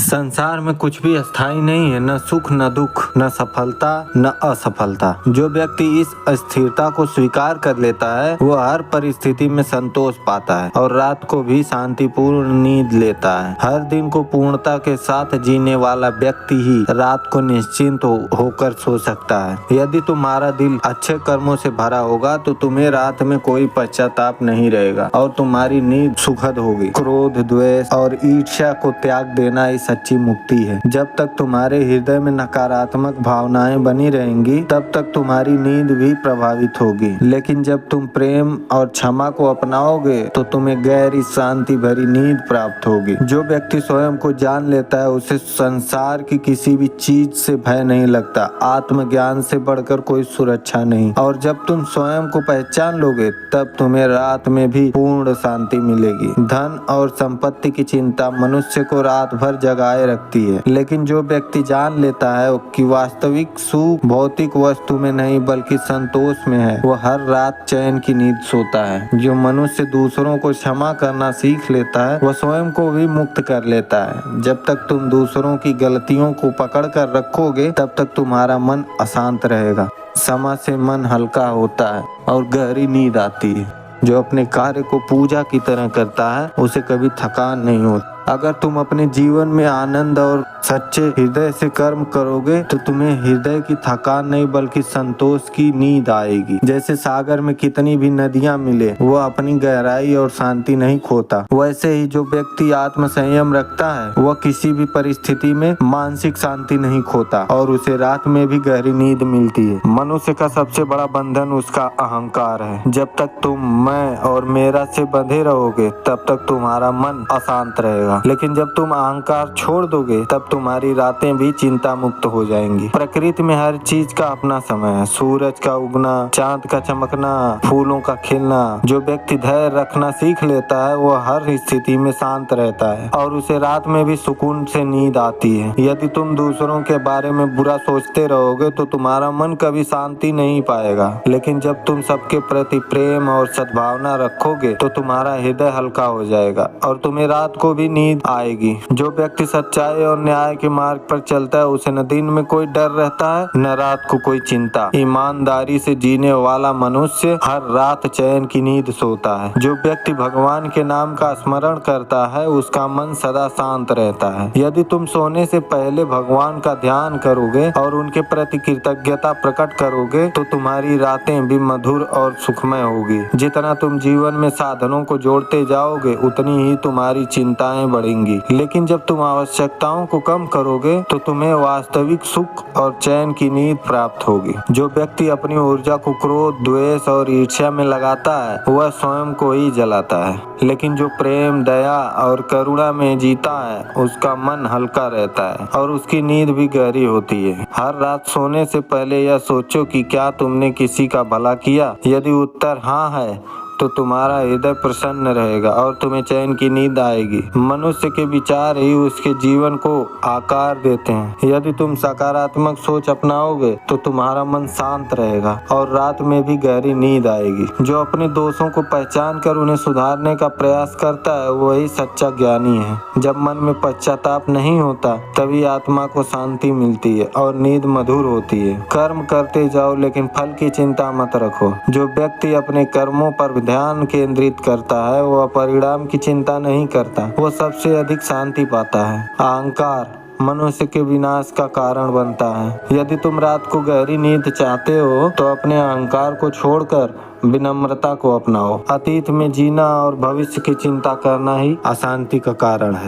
संसार में कुछ भी स्थायी नहीं है, न सुख न दुख, न सफलता न असफलता। जो व्यक्ति इस अस्थिरता को स्वीकार कर लेता है वह हर परिस्थिति में संतोष पाता है और रात को भी शांतिपूर्ण नींद लेता है। हर दिन को पूर्णता के साथ जीने वाला व्यक्ति ही रात को निश्चिंत होकर सो सकता है। यदि तुम्हारा दिल अच्छे कर्मों से भरा होगा तो तुम्हें रात में कोई पश्चाताप नहीं रहेगा और तुम्हारी नींद सुखद होगी। क्रोध, द्वेष और ईर्ष्या को त्याग देना ही सच्ची मुक्ति है। जब तक तुम्हारे हृदय में नकारात्मक भावनाएं बनी रहेंगी तब तक तुम्हारी नींद भी प्रभावित होगी। लेकिन जब तुम प्रेम और क्षमा को अपनाओगे तो तुम्हें गहरी शांति भरी नींद प्राप्त होगी। जो व्यक्ति स्वयं को जान लेता है उसे संसार की किसी भी चीज से भय नहीं लगता। आत्मज्ञान से बढ़कर कोई सुरक्षा नहीं। और जब तुम स्वयं को पहचान लोगे तब तुम्हें रात में भी पूर्ण शांति मिलेगी। धन और संपत्ति की चिंता मनुष्य को रात भर जगाए रखती है, लेकिन जो व्यक्ति जान लेता है कि वास्तविक सुख भौतिक वस्तु में नहीं बल्कि संतोष में है, वह हर रात चैन की नींद सोता है। जो मनुष्य दूसरों को क्षमा करना सीख लेता है वह स्वयं को भी मुक्त कर लेता है। जब तक तुम दूसरों की गलतियों को पकड़ कर रखोगे तब तक तुम्हारा मन अशांत रहेगा। क्षमा से मन हल्का होता है और गहरी नींद आती है। जो अपने कार्य को पूजा की तरह करता है उसे कभी थकान नहीं होती। अगर तुम अपने जीवन में आनंद और सच्चे हृदय से कर्म करोगे तो तुम्हें हृदय की थकान नहीं बल्कि संतोष की नींद आएगी। जैसे सागर में कितनी भी नदियां मिले वह अपनी गहराई और शांति नहीं खोता, वैसे ही जो व्यक्ति आत्म संयम रखता है वह किसी भी परिस्थिति में मानसिक शांति नहीं खोता और उसे रात में भी गहरी नींद मिलती है। मनुष्य का सबसे बड़ा बंधन उसका अहंकार है। जब तक तुम मैं और मेरा से बंधे रहोगे तब तक तुम्हारा मन अशांत रहेगा, लेकिन जब तुम अहंकार छोड़ दोगे तब तुम्हारी रातें भी चिंता मुक्त हो जाएंगी। प्रकृति में हर चीज का अपना समय है। सूरज का उगना, चांद का चमकना, फूलों का खिलना। जो व्यक्ति धैर्य रखना सीख लेता है वह हर स्थिति में शांत रहता है और उसे रात में भी सुकून से नींद आती है। यदि तुम दूसरों के बारे में बुरा सोचते रहोगे तो तुम्हारा मन कभी शांति नहीं पाएगा, लेकिन जब तुम सबके प्रति प्रेम और सद्भावना रखोगे तो तुम्हारा हृदय हल्का हो जाएगा और तुम्हें रात को भी नींद आएगी। जो व्यक्ति सच्चाई और न्याय के मार्ग पर चलता है उसे न दिन में कोई डर रहता है न रात को कोई चिंता। ईमानदारी से जीने वाला मनुष्य हर रात चैन की नींद सोता है। जो व्यक्ति भगवान के नाम का स्मरण करता है उसका मन सदा शांत रहता है। यदि तुम सोने से पहले भगवान का ध्यान करोगे और उनके प्रति कृतज्ञता प्रकट करोगे तो तुम्हारी रातें भी मधुर और सुखमय होगी। जितना तुम जीवन में साधनों को जोड़ते जाओगे उतनी ही तुम्हारी चिंताएं बढ़ेंगी, लेकिन जब तुम आवश्यकताओं को कम करोगे तो तुम्हें वास्तविक सुख और चैन की नींद प्राप्त होगी। जो व्यक्ति अपनी ऊर्जा को क्रोध, द्वेष और ईर्ष्या में लगाता है वह स्वयं को ही जलाता है, लेकिन जो प्रेम, दया और करुणा में जीता है उसका मन हल्का रहता है और उसकी नींद भी गहरी होती है। हर रात सोने से पहले यह सोचो कि क्या तुमने किसी का भला किया। यदि उत्तर हाँ है तो तुम्हारा हृदय प्रसन्न रहेगा और तुम्हें चैन की नींद आएगी। मनुष्य के विचार ही उसके जीवन को आकार देते हैं। यदि तुम सकारात्मक सोच अपनाओगे तो तुम्हारा मन शांत रहेगा और रात में भी गहरी नींद आएगी। जो अपने दोषों को पहचान कर उन्हें सुधारने का प्रयास करता है वही सच्चा ज्ञानी है। जब मन में पश्चाताप नहीं होता तभी आत्मा को शांति मिलती है और नींद मधुर होती है। कर्म करते जाओ लेकिन फल की चिंता मत रखो। जो व्यक्ति अपने कर्मों पर ध्यान केंद्रित करता है वह परिणाम की चिंता नहीं करता, वह सबसे अधिक शांति पाता है। अहंकार मनुष्य के विनाश का कारण बनता है। यदि तुम रात को गहरी नींद चाहते हो तो अपने अहंकार को छोड़कर विनम्रता को अपनाओ। अतीत में जीना और भविष्य की चिंता करना ही अशांति का कारण है।